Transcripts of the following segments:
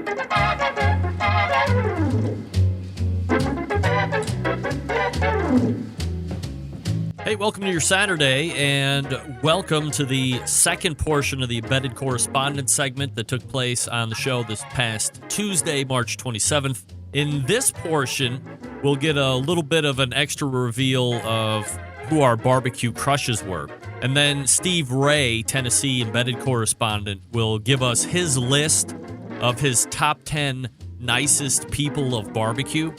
Hey, welcome to your Saturday, and welcome to the second portion of the Embedded Correspondent segment that took place on the show this past Tuesday, March 27th. In this portion, we'll get a little bit of an extra reveal of who our barbecue crushes were. And then Steve Ray, Tennessee Embedded Correspondent, will give us his list of his top 10 nicest people of barbecue.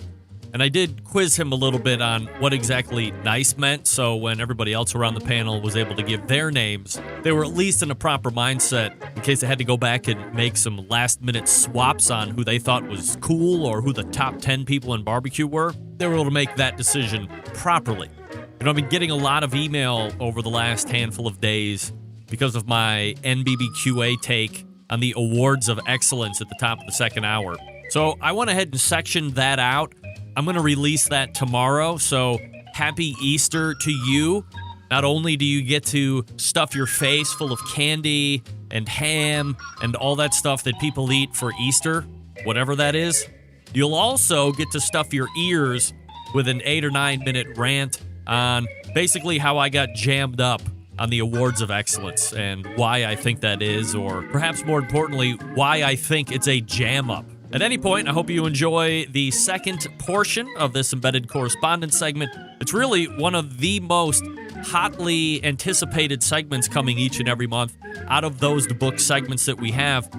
And I did quiz him a little bit on what exactly nice meant, so when everybody else around the panel was able to give their names, they were at least in a proper mindset in case they had to go back and make some last-minute swaps on who they thought was cool or who the top 10 people in barbecue were. They were able to make that decision properly. You know, I've been getting a lot of email over the last handful of days because of my NBBQA take on the Awards of Excellence at the top of the second hour. So I went ahead and sectioned that out. I'm going to release that tomorrow, so happy Easter to you. Not only do you get to stuff your face full of candy and ham and all that stuff that people eat for Easter, whatever that is, you'll also get to stuff your ears with an 8 or 9 minute rant on basically how I got jammed up on the Awards of Excellence and why I think that is, or perhaps more importantly, why I think it's a jam up. At any point, I hope you enjoy the second portion of this Embedded Correspondent segment. It's really one of the most hotly anticipated segments coming each and every month out of those book segments that we have.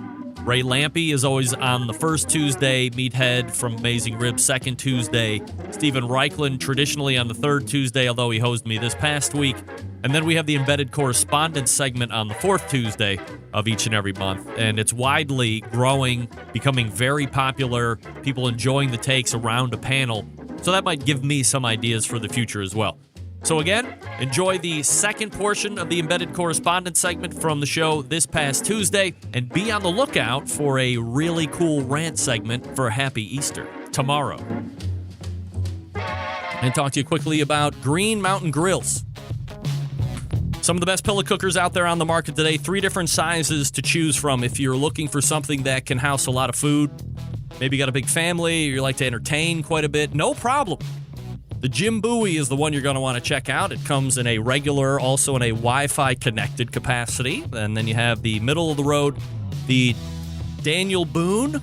Ray Lampe is always on the first Tuesday, Meathead from Amazing Ribs second Tuesday, Stephen Reichlin traditionally on the third Tuesday, although he hosted me this past week. And then we have the Embedded Correspondence segment on the fourth Tuesday of each and every month. And it's widely growing, becoming very popular, people enjoying the takes around a panel. So that might give me some ideas for the future as well. So again, enjoy the second portion of the Embedded Correspondence segment from the show this past Tuesday, and be on the lookout for a really cool rant segment for Happy Easter tomorrow. And talk to you quickly about Green Mountain Grills. Some of the best pillow cookers out there on the market today, 3 different sizes to choose from if you're looking for something that can house a lot of food. Maybe you got a big family, or you like to entertain quite a bit, no problem. The Jim Bowie is the one you're going to want to check out. It comes in a regular, also in a Wi-Fi connected capacity. And then you have the middle of the road, the Daniel Boone.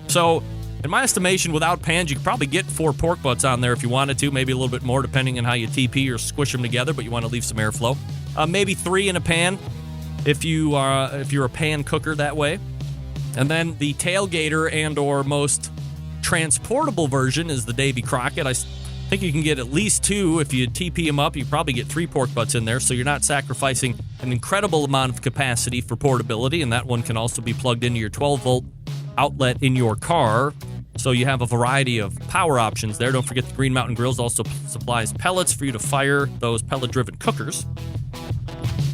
So, in my estimation, without pans, you could probably get 4 pork butts on there if you wanted to. Maybe a little bit more, depending on how you TP or squish them together, but you want to leave some airflow. Maybe 3 in a pan if you're a pan cooker that way. And then the tailgater and or most transportable version is the Davy Crockett. I think you can get at least 2. If you TP them up, you probably get 3 pork butts in there, so you're not sacrificing an incredible amount of capacity for portability, and that one can also be plugged into your 12-volt outlet in your car, so you have a variety of power options there. Don't forget the Green Mountain Grills also supplies pellets for you to fire those pellet-driven cookers.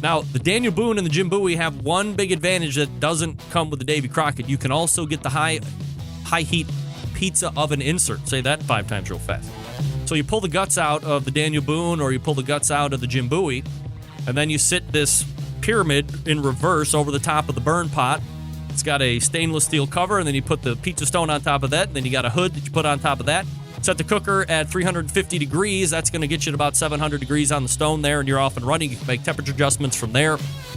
Now, the Daniel Boone and the Jim Bowie have one big advantage that doesn't come with the Davy Crockett. You can also get the high-heat pizza oven insert. Say that 5 times real fast. So you pull the guts out of the Daniel Boone or you pull the guts out of the Jim Bowie, and then you sit this pyramid in reverse over the top of the burn pot. It's got a stainless steel cover, and then you put the pizza stone on top of that, and then you got a hood that you put on top of that. Set the cooker at 350 degrees. That's going to get you to about 700 degrees on the stone there, and you're off and running. You can make temperature adjustments from there.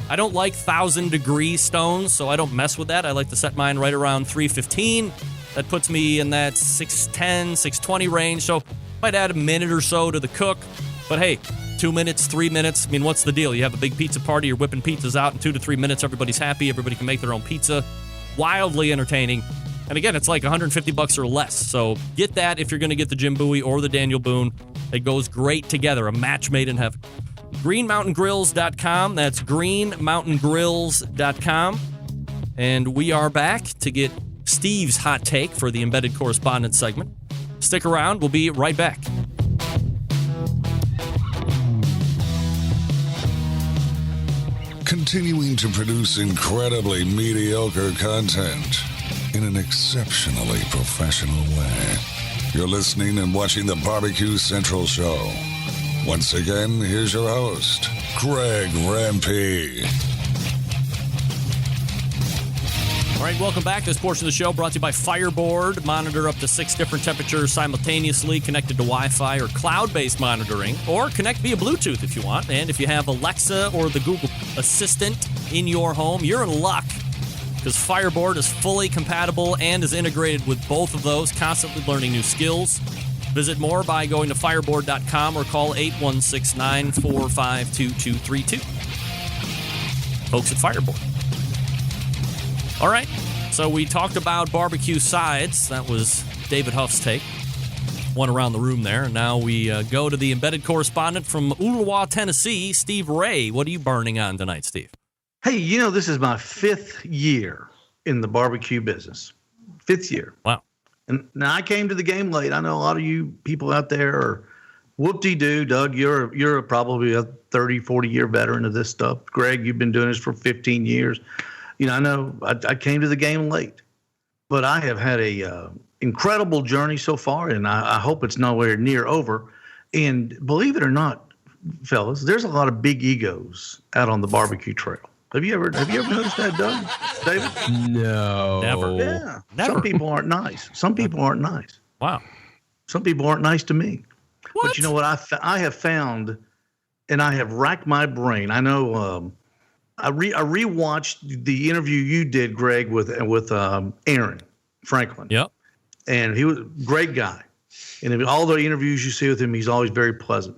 I don't like 1,000-degree stones, so I don't mess with that. I like to set mine right around 315. That puts me in that 610, 620 range, so might add a minute or so to the cook. But hey, 2 minutes, 3 minutes, I mean, what's the deal? You have a big pizza party, you're whipping pizzas out in 2 to 3 minutes, everybody's happy, everybody can make their own pizza. Wildly entertaining. And again, it's like $150 or less. So get that if you're going to get the Jim Bowie or the Daniel Boone. It goes great together, a match made in heaven. GreenMountainGrills.com. That's GreenMountainGrills.com. And we are back to get Steve's hot take for the Embedded Correspondence segment. Stick around. We'll be right back. Continuing to produce incredibly mediocre content in an exceptionally professional way. You're listening and watching the Barbecue Central Show. Once again, here's your host, Greg Rempe. All right, welcome back. This portion of the show brought to you by Fireboard. Monitor up to 6 different temperatures simultaneously connected to Wi-Fi or cloud-based monitoring, or connect via Bluetooth if you want. And if you have Alexa or the Google Assistant in your home, you're in luck, because Fireboard is fully compatible and is integrated with both of those, constantly learning new skills. Visit more by going to fireboard.com or call 816-945-2232. Folks at Fireboard. All right, so we talked about barbecue sides. That was David Huff's take. One around the room there. And now we go to the embedded correspondent from Ooltewah, Tennessee, Steve Ray. What are you burning on tonight, Steve? Hey, this is my 5th year in the barbecue business. 5th year. Wow. And now I came to the game late. I know a lot of you people out there are whoop-de-doo. Doug, you're probably a 30, 40-year veteran of this stuff. Greg, you've been doing this for 15 years. I know I came to the game late, but I have had a incredible journey so far, and I hope it's nowhere near over. And believe it or not, fellas, there's a lot of big egos out on the barbecue trail. Have you ever noticed that, Doug? David? No. Never. Yeah. Never. Some people aren't nice. Some people aren't nice. Wow. Some people aren't nice to me. What? But you know what I have found, and I have racked my brain. I know I rewatched the interview you did, Greg, with Aaron Franklin. Yep. And he was a great guy. And in all the interviews you see with him, he's always very pleasant.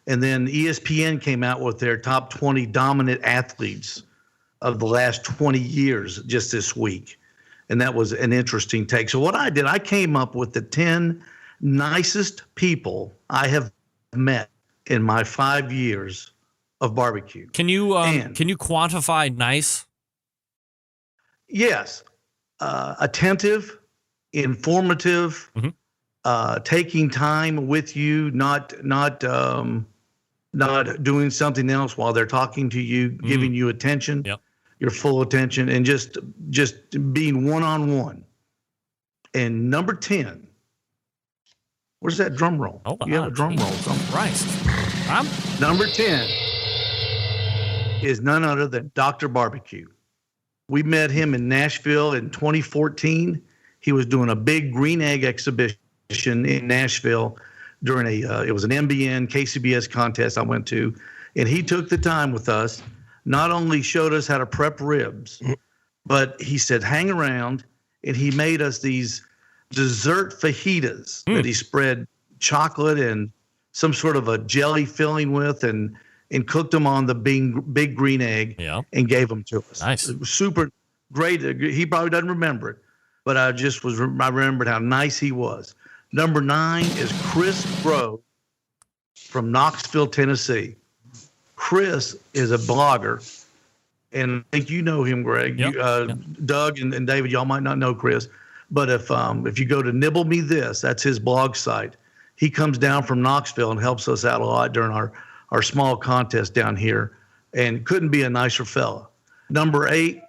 And then ESPN came out with their top 20 dominant athletes of the last 20 years just this week. And that was an interesting take. So what I did, I came up with the 10 nicest people I have met in my 5 years of barbecue. Can you quantify nice? Yes. Attentive, informative, taking time with you, not doing something else while they're talking to you, giving you attention, your full attention, and just being one-on-one. And number 10, where's that drum roll? Oh, you have a drum roll. Christ. Number 10 is none other than Dr. Barbecue. We met him in Nashville in 2014. He was doing a big green egg exhibition in Nashville during it was an MBN KCBS contest I went to, and he took the time with us, not only showed us how to prep ribs, but he said, hang around, and he made us these dessert fajitas that he spread chocolate and some sort of a jelly filling with, and cooked them on the big green egg and gave them to us. Nice. It was super great. He probably doesn't remember it, but I remembered how nice he was. Number 9 is Chris Grove from Knoxville, Tennessee. Chris is a blogger, and I think you know him, Greg. Doug and David, y'all might not know Chris, but if you go to Nibble Me This, that's his blog site. He comes down from Knoxville and helps us out a lot during our small contest down here, and couldn't be a nicer fella. Number 8,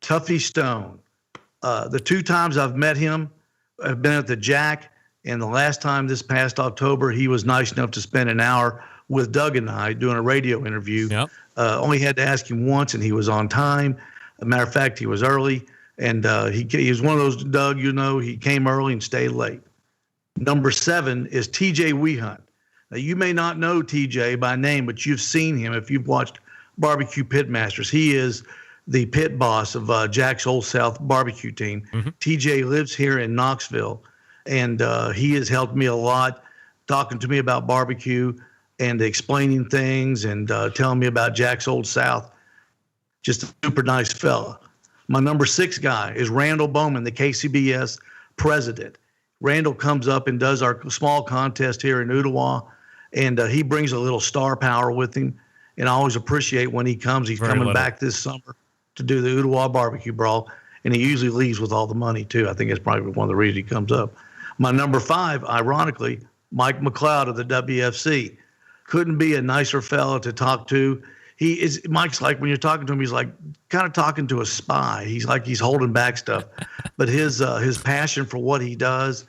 Tuffy Stone. The 2 times I've met him, I've been at the Jack, and the last time this past October, he was nice enough to spend an hour with Doug and I doing a radio interview. Only had to ask him once, and he was on time. As a matter of fact, he was early, and he was one of those, Doug, he came early and stayed late. Number 7 is TJ Wehunt. Now, you may not know TJ by name, but you've seen him if you've watched Barbecue Pitmasters. He is the pit boss of Jack's Old South barbecue team. TJ lives here in Knoxville, and he has helped me a lot, talking to me about barbecue and explaining things and telling me about Jack's Old South. Just a super nice fella. My number 6 guy is Randall Bowman, the KCBS president. Randall comes up and does our small contest here in Ooltewah, and he brings a little star power with him, and I always appreciate when he comes. He's coming back this summer to do the Ooltewah Barbecue Brawl, and he usually leaves with all the money, too. I think that's probably one of the reasons he comes up. My number 5, ironically, Mike McLeod of the WFC. Couldn't be a nicer fella to talk to. Mike's like, when you're talking to him, he's like kind of talking to a spy. He's like he's holding back stuff. But his passion for what he does,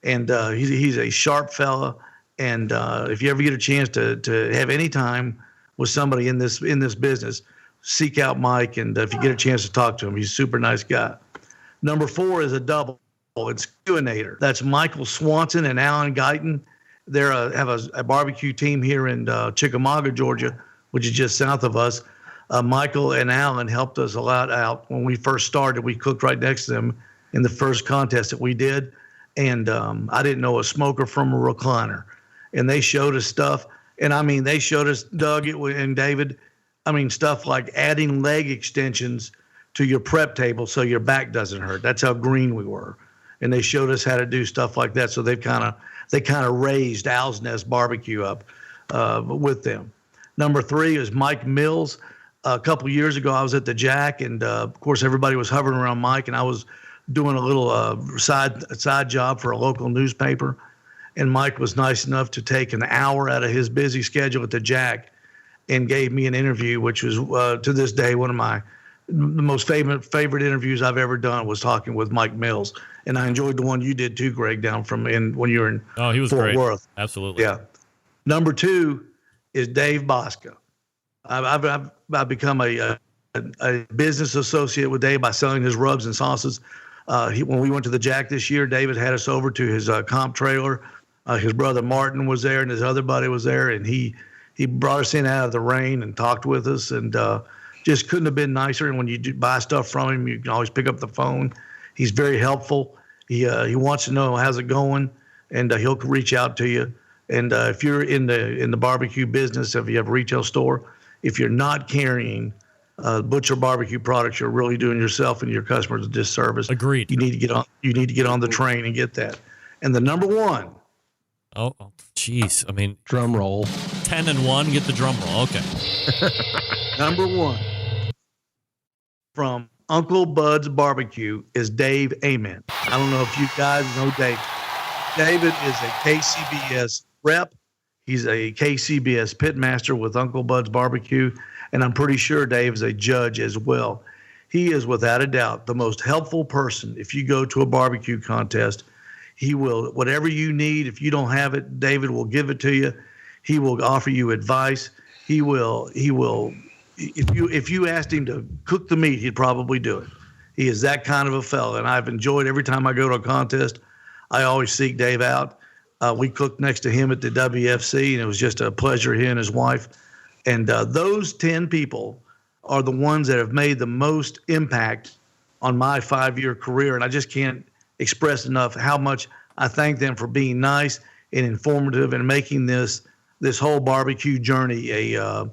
and he's a sharp fella. And if you ever get a chance to have any time with somebody in this business, seek out Mike. And if you get a chance to talk to him, he's a super nice guy. Number 4 is a double. It's Qinator. That's Michael Swanson and Alan Guyton. They have a barbecue team here in Chickamauga, Georgia, which is just south of us. Michael and Alan helped us a lot out when we first started. We cooked right next to them in the first contest that we did. And I didn't know a smoker from a recliner. And they showed us stuff. And I mean, they showed us, Doug and David, I mean, stuff like adding leg extensions to your prep table so your back doesn't hurt. That's how green we were. And they showed us how to do stuff like that. So they kind of raised Owl's Nest Barbecue up with them. Number 3 is Mike Mills. A couple years ago, I was at the Jack, and of course, everybody was hovering around Mike, and I was doing a little side job for a local newspaper. And Mike was nice enough to take an hour out of his busy schedule at the Jack and gave me an interview, which was to this day one of the most favorite interviews I've ever done was talking with Mike Mills. And I enjoyed the one you did too, Greg, down when you were in he was Fort great. Worth. Absolutely. Yeah. Number 2 is Dave Bosca. I've become a business associate with Dave by selling his rubs and sauces. When we went to the Jack this year, David had us over to his comp trailer. His brother Martin was there, and his other buddy was there, and he brought us in out of the rain and talked with us, and just couldn't have been nicer. And when you buy stuff from him, you can always pick up the phone. He's very helpful. He wants to know how's it going, and he'll reach out to you. And if you're in the barbecue business, if you have a retail store, if you're not carrying Butcher barbecue products, you're really doing yourself and your customers a disservice. Agreed. You need to get on. You need to get on the train and get that. And the number 1. Oh, jeez. I mean, drum roll. 10 and 1. Get the drum roll. Okay. Number 1 from Uncle Bud's Barbecue is Dave Amen. I don't know if you guys know Dave. David is a KCBS rep. He's a KCBS pitmaster with Uncle Bud's Barbecue, and I'm pretty sure Dave is a judge as well. He is, without a doubt, the most helpful person. If you go to a barbecue contest, he will, whatever you need, if you don't have it, David will give it to you. He will offer you advice. He will, if you asked him to cook the meat, he'd probably do it. He is that kind of a fella, and I've enjoyed every time I go to a contest, I always seek Dave out. We cooked next to him at the WFC, and it was just a pleasure, he and his wife. And those 10 people are the ones that have made the most impact on my 5-year career, and I just can't express enough how much I thank them for being nice and informative and making this whole barbecue journey a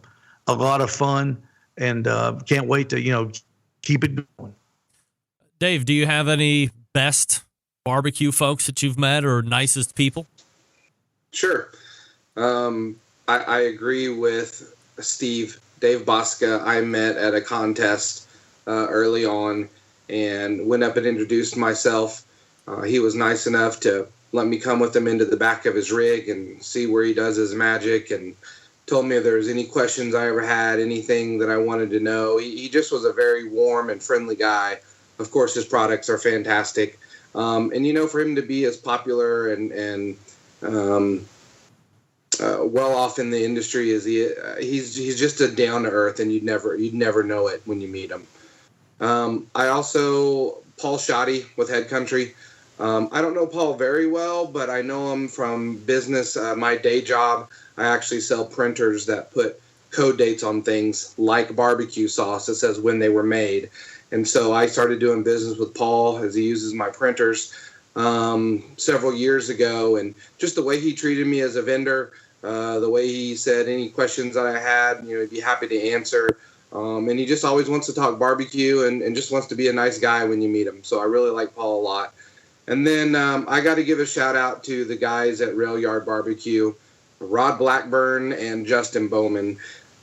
lot of fun, and can't wait to keep it going. Dave, do you have any best barbecue folks that you've met or nicest people? Sure. I agree with Steve. Dave Bosca I met at a contest early on and went up and introduced myself. He was nice enough to let me come with him into the back of his rig and see where he does his magic, and told me if there was any questions I ever had, anything that I wanted to know. He just was a very warm and friendly guy. Of course, his products are fantastic. And, for him to be as popular and well off in the industry as he's just a down to earth, and you'd never know it when you meet him. I also, Paul Shoddy with Head Country. I don't know Paul very well, but I know him from business. My day job, I actually sell printers that put code dates on things like barbecue sauce that says when they were made. And so I started doing business with Paul as he uses my printers several years ago. And just the way he treated me as a vendor, the way he said any questions that I had, he'd be happy to answer. And he just always wants to talk barbecue and just wants to be a nice guy when you meet him. So I really like Paul a lot. And then I got to give a shout out to the guys at Rail Yard Barbecue, Rod Blackburn and Justin Bowman.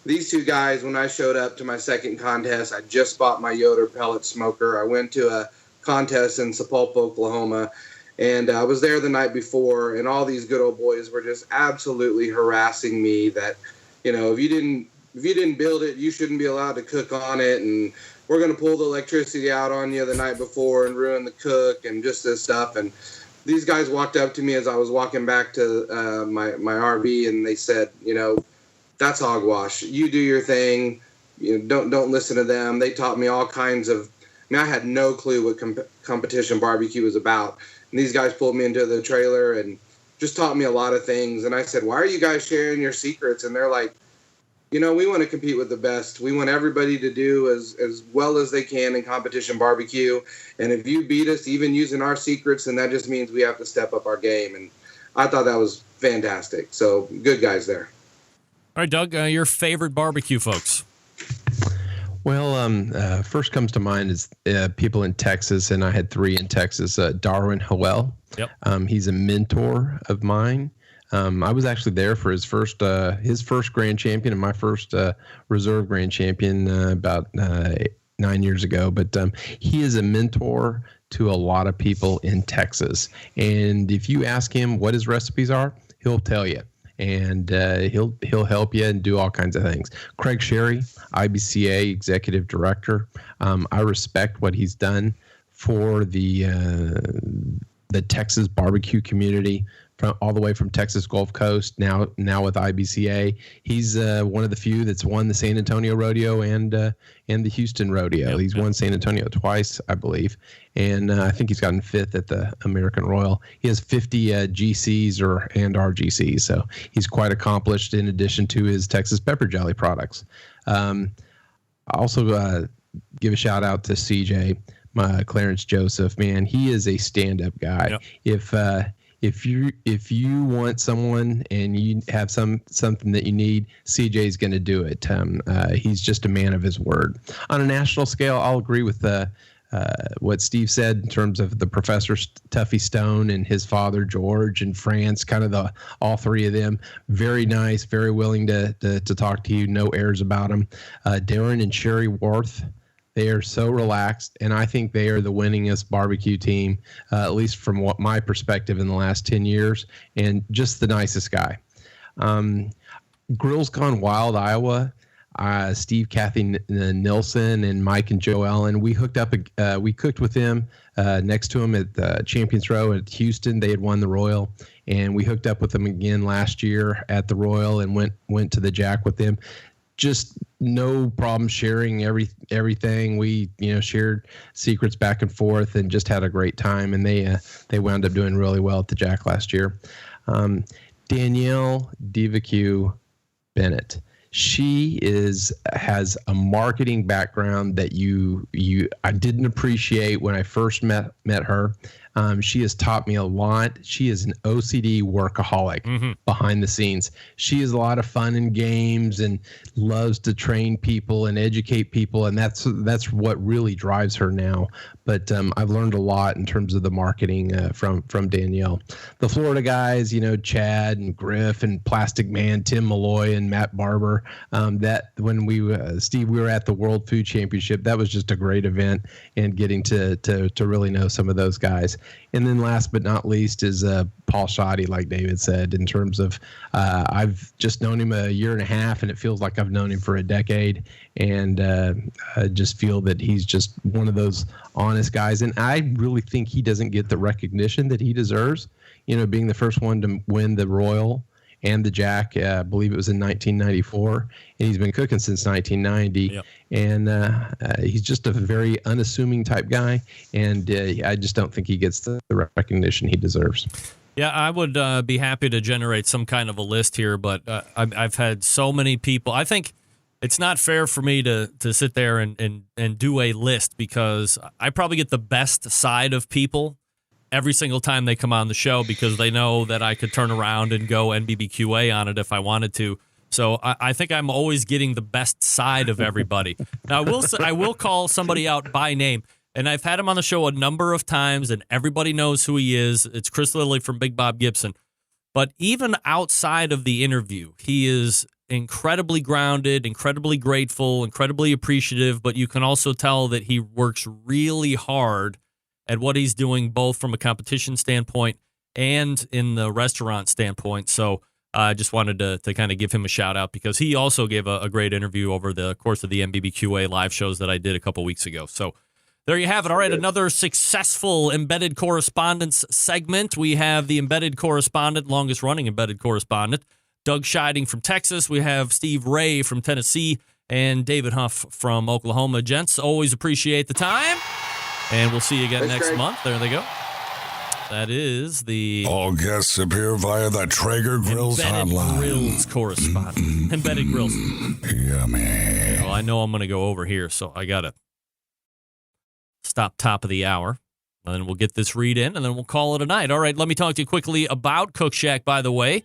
These two guys, when I showed up to my second contest, I just bought my Yoder pellet smoker. I went to a contest in Sapulpa, Oklahoma, and I was there the night before, and all these good old boys were just absolutely harassing me that, if you didn't build it, you shouldn't be allowed to cook on it, and we're going to pull the electricity out on you the night before and ruin the cook and just this stuff. And these guys walked up to me as I was walking back to my RV, and they said, that's hogwash. You do your thing. Don't listen to them. They taught me all kinds of I had no clue what competition barbecue was about. And these guys pulled me into the trailer and just taught me a lot of things. And I said, why are you guys sharing your secrets? And they're like, we want to compete with the best. We want everybody to do as well as they can in competition barbecue. And if you beat us, even using our secrets, then that just means we have to step up our game. And I thought that was fantastic. So good guys there. All right, Doug, your favorite barbecue folks? Well, first comes to mind is people in Texas, and I had 3 in Texas. Darwin Howell. Yep. He's a mentor of mine. I was actually there for his first grand champion and my first reserve grand champion about 9 years ago. But he is a mentor to a lot of people in Texas. And if you ask him what his recipes are, he'll tell you. And he'll help you and do all kinds of things. Craig Sherry, IBCA Executive Director. I respect what he's done for the Texas barbecue community, all the way from Texas Gulf Coast, now with IBCA. He's one of the few that's won the San Antonio Rodeo and the Houston Rodeo. He's won San Antonio twice, I believe, and I think he's gotten 5th at the American Royal. He has 50 GCs and RGCs, so he's quite accomplished in addition to his Texas pepper jelly products. I also give a shout out to CJ, Clarence Joseph. Man, he is a stand-up guy. Yep. If you want someone and you have something that you need, CJ's going to do it. He's just a man of his word. On a national scale, I'll agree with what Steve said in terms of the Professor Tuffy Stone and his father George and France. Kind of all 3 of them, very nice, very willing to talk to you. No airs about them. Darren and Sherry Worth. They are so relaxed, and I think they are the winningest barbecue team, at least from what my perspective in the last 10 years, and just the nicest guy. Grills Gone Wild, Iowa, Steve, Kathy Nilsson, and Mike and Joe Allen. We hooked up. We cooked with them next to them at the Champions Row at Houston. They had won the Royal, and we hooked up with them again last year at the Royal and went to the Jack with them. Just no problem sharing everything. We shared secrets back and forth and just had a great time. And they wound up doing really well at the Jack last year. Danielle DeVQ Bennett. She has a marketing background that I didn't appreciate when I first met her. She has taught me a lot. She is an OCD workaholic behind the scenes. She is a lot of fun and games and loves to train people and educate people, and that's what really drives her now. But I've learned a lot in terms of the marketing from Danielle. The Florida guys, Chad and Griff and Plastic Man, Tim Malloy and Matt Barber. That when Steve, we were at the World Food Championship. That was just a great event, and getting to really know some of those guys. And then last but not least is Paul Shoddy, like David said, in terms of I've just known him a year and a half, and it feels like I've known him for a decade. And I just feel that he's just one of those honest guys. And I really think he doesn't get the recognition that he deserves, being the first one to win the Royal and the Jack. I believe it was in 1994, and he's been cooking since 1990. Yep. And he's just a very unassuming type guy, and I just don't think he gets the recognition he deserves. Yeah, I would be happy to generate some kind of a list here, but I've had so many people. I think it's not fair for me to sit there and do a list, because I probably get the best side of people every single time they come on the show, because they know that I could turn around and go NBBQA on it if I wanted to. So I think I'm always getting the best side of everybody. Now, I will call somebody out by name, and I've had him on the show a number of times, and everybody knows who he is. It's Chris Lilly from Big Bob Gibson. But even outside of the interview, he is incredibly grounded, incredibly grateful, incredibly appreciative, but you can also tell that he works really hard at what he's doing, both from a competition standpoint and in the restaurant standpoint. So I just wanted to kind of give him a shout out, because he also gave a great interview over the course of the NBBQA live shows that I did a couple weeks ago. So there you have it. All right, another successful Embedded Correspondents segment. We have the Embedded Correspondent, longest running Embedded Correspondent, Doug Scheiding from Texas. We have Steve Ray from Tennessee and David Huff from Oklahoma. Gents, always appreciate the time. And we'll see you again Thanks, next Greg. month. There they go. That is the All guests appear via the Traeger Grills Embedded hotline. Grills correspondent. Embedded Grills. Yummy. Well, I know I'm going to go over here, so I got to stop top of the hour. And then we'll get this read in, and then we'll call it a night. All right, let me talk to you quickly about Cook Shack, by the way.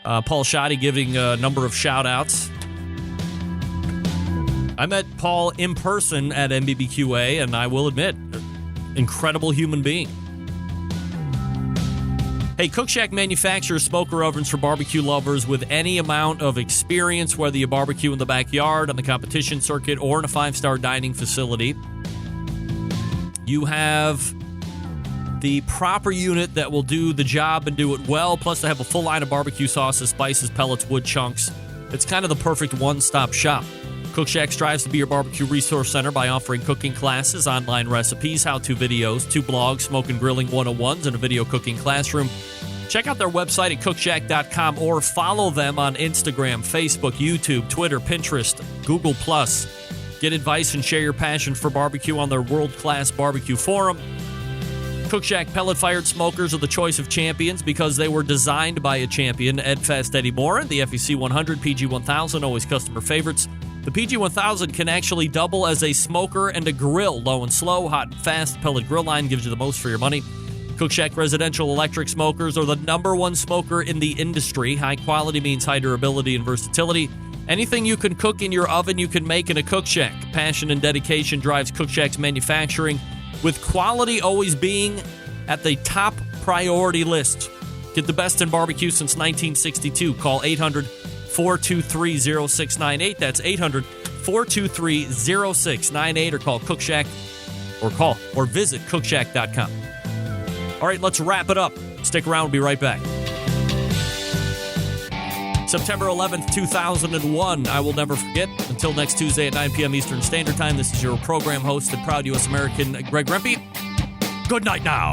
Paul Schoddy giving a number of shout-outs. I met Paul in person at MBBQA, and I will admit, incredible human being. Hey, Cook Shack manufactures smoker ovens for barbecue lovers with any amount of experience, whether you barbecue in the backyard, on the competition circuit, or in a 5-star dining facility. You have the proper unit that will do the job and do it well. Plus, they have a full line of barbecue sauces, spices, pellets, wood chunks. It's kind of the perfect one-stop shop. Cook Shack strives to be your barbecue resource center by offering cooking classes, online recipes, how-to videos, 2 blogs, smoke and grilling 101s, and a video cooking classroom. Check out their website at cookshack.com or follow them on Instagram, Facebook, YouTube, Twitter, Pinterest, Google+. Get advice and share your passion for barbecue on their world-class barbecue forum. Cook Shack pellet-fired smokers are the choice of champions because they were designed by a champion, Ed Fast Eddie Morin. The FEC 100, PG 1000, always customer favorites. The PG 1000 can actually double as a smoker and a grill. Low and slow, hot and fast. Pellet grill line gives you the most for your money. Cook Shack residential electric smokers are the #1 smoker in the industry. High quality means high durability and versatility. Anything you can cook in your oven, you can make in a Cook Shack. Passion and dedication drives Cook Shack's manufacturing, with quality always being at the top priority list. Get the best in barbecue since 1962. Call 800-423-0698. That's 800-423-0698, or call Cook Shack, or visit cookshack.com. All right, let's wrap it up. Stick around. We'll be right back. September 11th, 2001. I will never forget. Until next Tuesday at 9 p.m. Eastern Standard Time, this is your program host and proud U.S. American, Greg Rempe. Good night now.